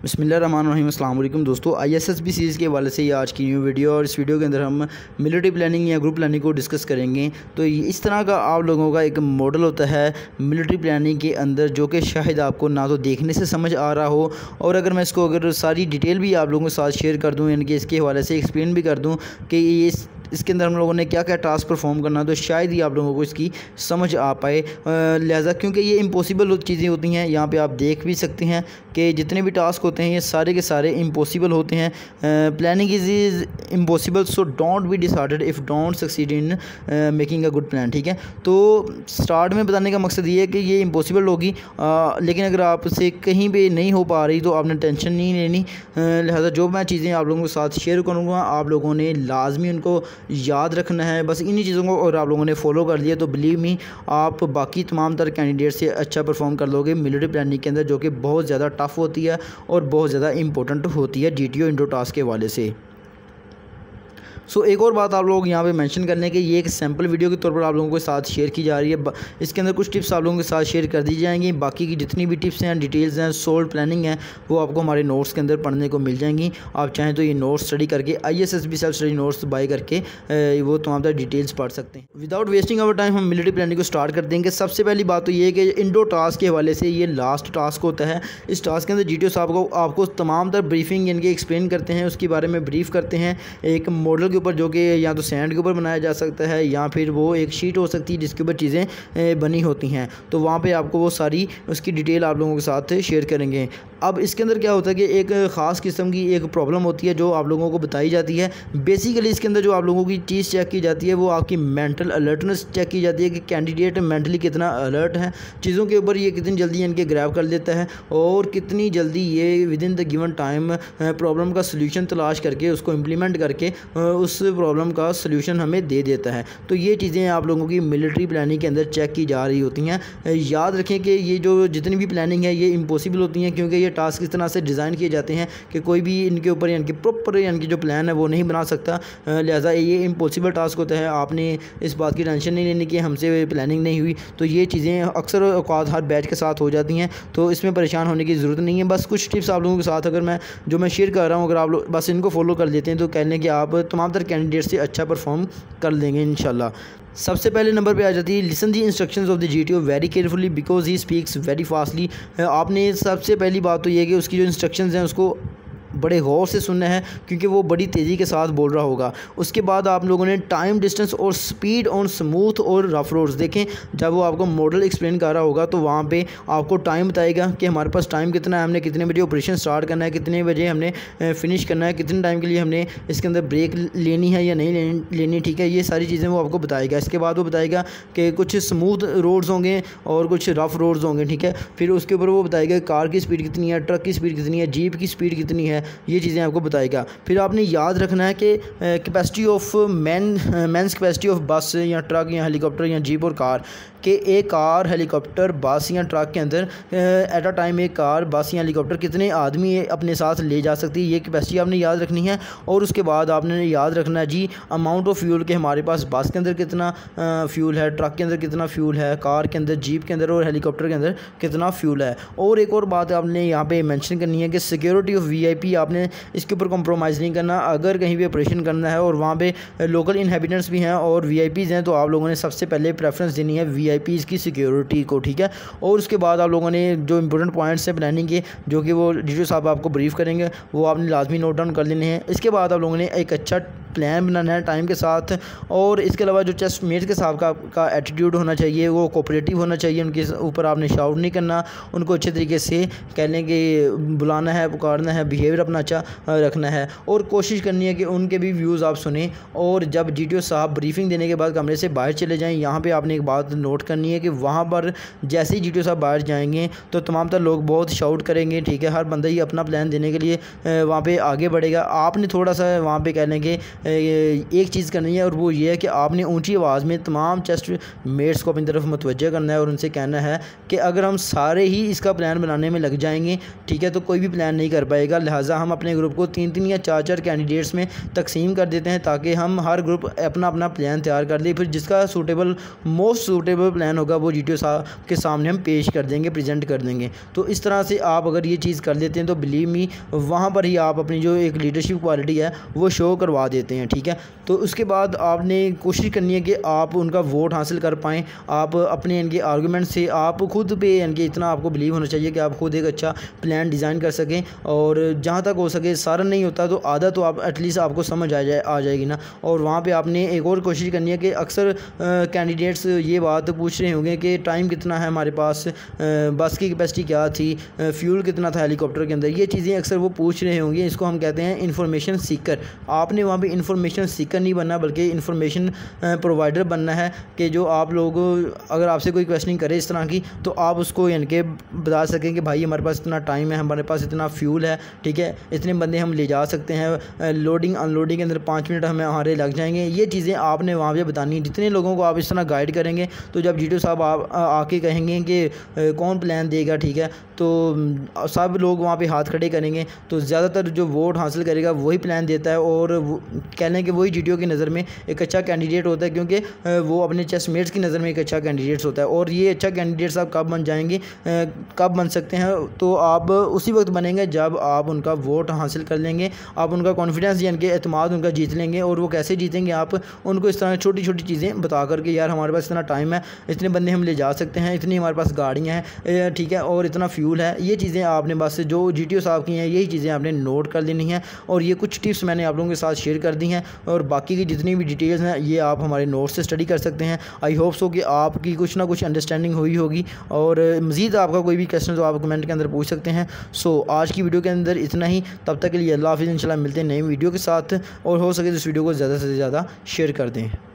बिस्मिल्लाहिर्रहमानिर्रहीम। अस्सलाम वालेकुम दोस्तों, ISSB सीरीज़ के हवाले से ये आज की न्यू वीडियो और इस वीडियो के अंदर हम मिलिट्री प्लानिंग या ग्रुप प्लानिंग को डिस्कस करेंगे। तो इस तरह का आप लोगों का एक मॉडल होता है मिलिट्री प्लानिंग के अंदर, जो कि शायद आपको ना तो देखने से समझ आ रहा हो, और अगर मैं इसको सारी डिटेल भी आप लोगों के साथ शेयर कर दूँ, यानी कि इसके हवाले से एक्सप्लेन भी कर दूँ कि इसके अंदर हम लोगों ने क्या क्या टास्क परफॉर्म करना है, तो शायद ही आप लोगों को इसकी समझ आ पाए। लिहाजा क्योंकि ये इम्पॉसिबल चीज़ें होती हैं, यहाँ पे आप देख भी सकते हैं कि जितने भी टास्क होते हैं ये सारे के सारे इम्पॉसिबल होते हैं। Planning is impossible, so don't be disheartened if don't succeed in making a good plan. ठीक है, तो स्टार्ट में बताने का मकसद ये है कि ये इम्पॉसिबल होगी, लेकिन अगर आपसे कहीं पे नहीं हो पा रही तो आपने टेंशन नहीं लेनी। लिहाजा जो मैं चीज़ें आप लोगों के साथ शेयर करूँगा, आप लोगों ने लाजमी उनको याद रखना है। बस इन्हीं चीज़ों को और आप लोगों ने फॉलो कर लिया तो बिलीव मी, आप बाकी तमाम तरह कैंडिडेट से अच्छा परफॉर्म कर लोगे मिलिट्री प्लानिंग के अंदर, जो कि बहुत ज़्यादा टफ होती है और बहुत ज़्यादा इंपॉर्टेंट होती है GTO इंडो टास्क के हवाले से। एक और बात आप लोग यहाँ पे मेंशन कर लें कि ये एक सैम्पल वीडियो के तौर पर आप लोगों के साथ शेयर की जा रही है। इसके अंदर कुछ टिप्स आप लोगों के साथ शेयर कर दी जाएंगी। बाकी की जितनी भी टिप्स हैं, डिटेल्स हैं, सोल्ड प्लानिंग है, वो आपको हमारे नोट्स के अंदर पढ़ने को मिल जाएंगी। आप चाहें तो ये नोट्स स्टडी करके ISSB self study notes buy करके वो तमाम तरह डिटेल्स पढ़ सकते हैं। विदाउट वेस्टिंग आवर टाइम हम मिलिट्री प्लानिंग को स्टार्ट कर देंगे। सबसे पहली बात तो ये है कि इंडो टास्क के हवाले से ये लास्ट टास्क होता है। इस टास्क के अंदर GTO साहब को आपको तमाम तरह ब्रीफिंग यानी कि एक्सप्लेन करते हैं, उसके बारे में ब्रीफ करते हैं एक मॉडल के ऊपर, जो कि या तो सैंड के ऊपर बनाया जा सकता है या फिर वो एक शीट हो सकती है जिसके ऊपर चीज़ें बनी होती हैं। तो वहाँ पे आपको वो सारी उसकी डिटेल आप लोगों के साथ शेयर करेंगे। अब इसके अंदर क्या होता है कि एक ख़ास किस्म की एक प्रॉब्लम होती है जो आप लोगों को बताई जाती है। बेसिकली इसके अंदर जो आप लोगों की चीज़ चेक की जाती है वो आपकी मेंटल अलर्टनेस चेक की जाती है कि कैंडिडेट मेंटली कितना अलर्ट है चीज़ों के ऊपर, ये कितनी जल्दी इनके ग्रैब कर लेता है और कितनी जल्दी ये with in the given time problem का सल्यूशन तलाश करके उसको इम्प्लीमेंट करके उस प्रॉब्लम का सल्यूशन हमें दे देता है। तो ये चीज़ें आप लोगों की मिलिट्री प्लानिंग के अंदर चेक की जा रही होती हैं। याद रखें कि ये जो जितनी भी प्लानिंग है ये इम्पॉसिबल होती हैं, क्योंकि ये टास्क इस तरह से डिज़ाइन किए जाते हैं कि कोई भी इनके ऊपर यानी कि प्रॉपर यानी कि जो प्लान है वो नहीं बना सकता। लिहाजा ये इम्पॉसिबल टास्क होता है। आपने इस बात की टेंशन नहीं लेनी कि हमसे प्लानिंग नहीं हुई। तो ये चीज़ें अक्सर औकात हर बैच के साथ हो जाती हैं, तो इसमें परेशान होने की ज़रूरत नहीं है। बस कुछ टिप्स आप लोगों के साथ अगर मैं शेयर कर रहा हूँ, अगर आप लोग बस इनको फॉलो कर लेते हैं तो कह लें कि आप तमाम तरह कैंडिडेट से अच्छा परफॉर्म कर लेंगे इंशाल्लाह। सबसे पहले नंबर पे आ जाती है listen the instructions of the GTO very carefully because he speaks very fastly. आपने सबसे पहली बात तो ये है कि उसकी जो इंस्ट्रक्शंस हैं उसको बड़े गौर से सुनना है, क्योंकि वो बड़ी तेज़ी के साथ बोल रहा होगा। उसके बाद आप लोगों ने टाइम, डिस्टेंस और स्पीड ऑन स्मूथ और रफ रोड्स देखें। जब वो आपको मॉडल एक्सप्लेन कर रहा होगा तो वहाँ पे आपको टाइम बताएगा कि हमारे पास टाइम कितना है, हमने कितने बजे ऑपरेशन स्टार्ट करना है, कितने बजे हमने फिनिश करना है, कितने टाइम के लिए हमने इसके अंदर ब्रेक लेनी है या नहीं लेनी। ठीक है, ये सारी चीज़ें वो आपको बताएगा। इसके बाद वो बताएगा कि कुछ स्मूथ रोड्स होंगे और कुछ रफ रोड्स होंगे। ठीक है, फिर उसके ऊपर वो बताएगा कार की स्पीड कितनी है, ट्रक की स्पीड कितनी है, जीप की स्पीड कितनी है, ये चीज़ें आपको बताएगा। फिर आपने याद रखना है कि capacity of men's capacity of bus या ट्रक या हेलीकॉप्टर या जीप और कार, कि एक कार, हेलीकॉप्टर, बस या ट्रक के अंदर एट अ टाइम एक कार, बस या हेलीकॉप्टर कितने आदमी अपने साथ ले जा सकती है, ये कैपेसिटी आपने याद रखनी है। और उसके बाद आपने याद रखना है जी अमाउंट ऑफ फ्यूल के हमारे पास बस के अंदर कितना फ्यूल है, ट्रक के अंदर कितना फ्यूल है, कार के अंदर, जीप के अंदर और हेलीकॉप्टर के अंदर कितना फ्यूल है। और एक और बात आपने यहाँ पे मेंशन करनी है कि सिक्योरिटी ऑफ VIP आपने इसके ऊपर कॉम्प्रोमाइज़ नहीं करना। अगर कहीं भी ऑपरेशन करना है और वहाँ पे लोकल इनहेबिटेंट्स भी हैं और VIPs हैं, तो आप लोगों ने सबसे पहले प्रेफरेंस देनी है VIPs की सिक्योरिटी को। ठीक है, और उसके बाद आप लोगों ने जो इंपॉर्टेंट पॉइंट्स हैं प्लानिंग के, जो कि वो GTO साहब आपको ब्रीफ करेंगे, वो आपने लाजमी नोट डाउन कर लेने हैं। इसके बाद आप लोगों ने एक अच्छा प्लान बनाना है टाइम के साथ। और इसके अलावा जो चेस्ट मेट के साहब का एटीट्यूड होना चाहिए, वो कोऑपरेटिव होना चाहिए। उनके ऊपर आपने शाउट नहीं करना, उनको अच्छे तरीके से कह लें कि बुलाना है, पुकारना है, बिहेवियर अपना अच्छा रखना है और कोशिश करनी है कि उनके भी व्यूज़ आप सुने। और जब GTO साहब ब्रीफिंग देने के बाद कमरे से बाहर चले जाएँ, यहाँ पे आपने एक बात नोट करनी है कि वहाँ पर जैसे ही GTO साहब बाहर जाएंगे तो तमाम तरह लोग बहुत शाउट करेंगे। ठीक है, हर बंदा ही अपना प्लान देने के लिए वहाँ पे आगे बढ़ेगा। आपने थोड़ा सा वहाँ पे कह लें कि एक चीज़ करनी है, और वो ये है कि आपने ऊंची आवाज़ में तमाम चेस्ट मेट्स को अपनी तरफ मुतवज्जह करना है और उनसे कहना है कि अगर हम सारे ही इसका प्लान बनाने में लग जाएंगे, ठीक है, तो कोई भी प्लान नहीं कर पाएगा। लिहाजा हम अपने ग्रुप को 3-3 या 4-4 कैंडिडेट्स में तकसीम कर देते हैं ताकि हम हर ग्रुप अपना अपना प्लान तैयार कर ले। फिर जिसका मोस्ट सूटेबल प्लान होगा वो GTO साहब के सामने हम पेश कर देंगे, प्रेजेंट कर देंगे। तो इस तरह से आप अगर ये चीज़ कर लेते हैं तो बिलीव मी, वहाँ पर ही आप अपनी जो एक लीडरशिप क्वालिटी है वो शो करवा देते हैं, ठीक है। तो उसके बाद आपने कोशिश करनी है कि आप उनका वोट हासिल कर पाएँ। आप अपने इनके आर्गूमेंट से आप खुद पे इनके इतना आपको बिलीव होना चाहिए कि आप खुद एक अच्छा प्लान डिज़ाइन कर सकें, और जहाँ तक हो सके सारा नहीं होता तो आधा तो आप एटलीस्ट आपको समझ आ जाएगी ना। और वहाँ पे आपने एक और कोशिश करनी है कि अक्सर कैंडिडेट्स ये बात पूछ रहे होंगे कि टाइम कितना है हमारे पास, बस की कैपेसिटी क्या थी, फ्यूल कितना था हेलीकॉप्टर के अंदर, ये चीज़ें अक्सर वो पूछ रहे होंगे। इसको हम कहते हैं इन्फॉर्मेशन सीकर। आपने वहाँ पे इन्फॉर्मेशन सीकर नहीं बनना बल्कि इन्फॉर्मेशन प्रोवाइडर बनना है कि जो आप लोग अगर आपसे कोई क्वेश्चनिंग करे इस तरह की तो आप उसको यानी कि बता सकें कि भाई हमारे पास इतना टाइम है, हमारे पास इतना फ्यूल है, ठीक है, इतने बंदे हम ले जा सकते हैं, लोडिंग अनलोडिंग के अंदर 5 मिनट हमें हमारे लग जाएंगे। ये चीज़ें आपने वहाँ पे बतानी है। जितने लोगों को आप इस तरह गाइड करेंगे तो जब GTO साहब आप आके कहेंगे कि कौन प्लान देगा, ठीक है, तो सब लोग वहाँ पे हाथ खड़े करेंगे। तो ज़्यादातर जो वोट हासिल करेगा वही प्लान देता है, और कह लें कि वही GTO की नज़र में एक अच्छा कैंडिडेट होता है, क्योंकि वो अपने चेस्टमेट्स की नज़र में एक अच्छा कैंडिडेट होता है। और ये अच्छा कैंडिडेट साहब कब बन जाएंगे, कब बन सकते हैं, तो आप उसी वक्त बनेंगे जब आप उनका वोट हासिल कर लेंगे, आप उनका कॉन्फिडेंस यानी कि एतमाद उनका जीत लेंगे। और वो कैसे जीतेंगे, आप उनको इस तरह छोटी छोटी चीज़ें बता करके, यार हमारे पास इतना टाइम है, इतने बंदे हम ले जा सकते हैं, इतनी हमारे पास गाड़ियाँ हैं, ठीक है, और इतना फ्यूल है। ये चीज़ें आपने बस जो GTO साहब की हैं यही चीज़ें आपने नोट कर लेनी हैं। और ये कुछ टिप्स मैंने आप लोगों के साथ शेयर कर दी हैं, और बाकी की जितनी भी डिटेल्स हैं ये आप हमारे नोट्स से स्टडी कर सकते हैं। आई होप सो कि आपकी कुछ ना कुछ अंडरस्टैंडिंग हुई होगी, और मज़ीद आपका कोई भी क्वेश्चन तो आप कमेंट के अंदर पूछ सकते हैं। सो आज की वीडियो के अंदर इतना ही। तब तक के लिए अल्लाह हाफ़िज़। इंशाल्लाह मिलते हैं नई वीडियो के साथ, और हो सके तो इस वीडियो को ज़्यादा से ज़्यादा शेयर कर दें।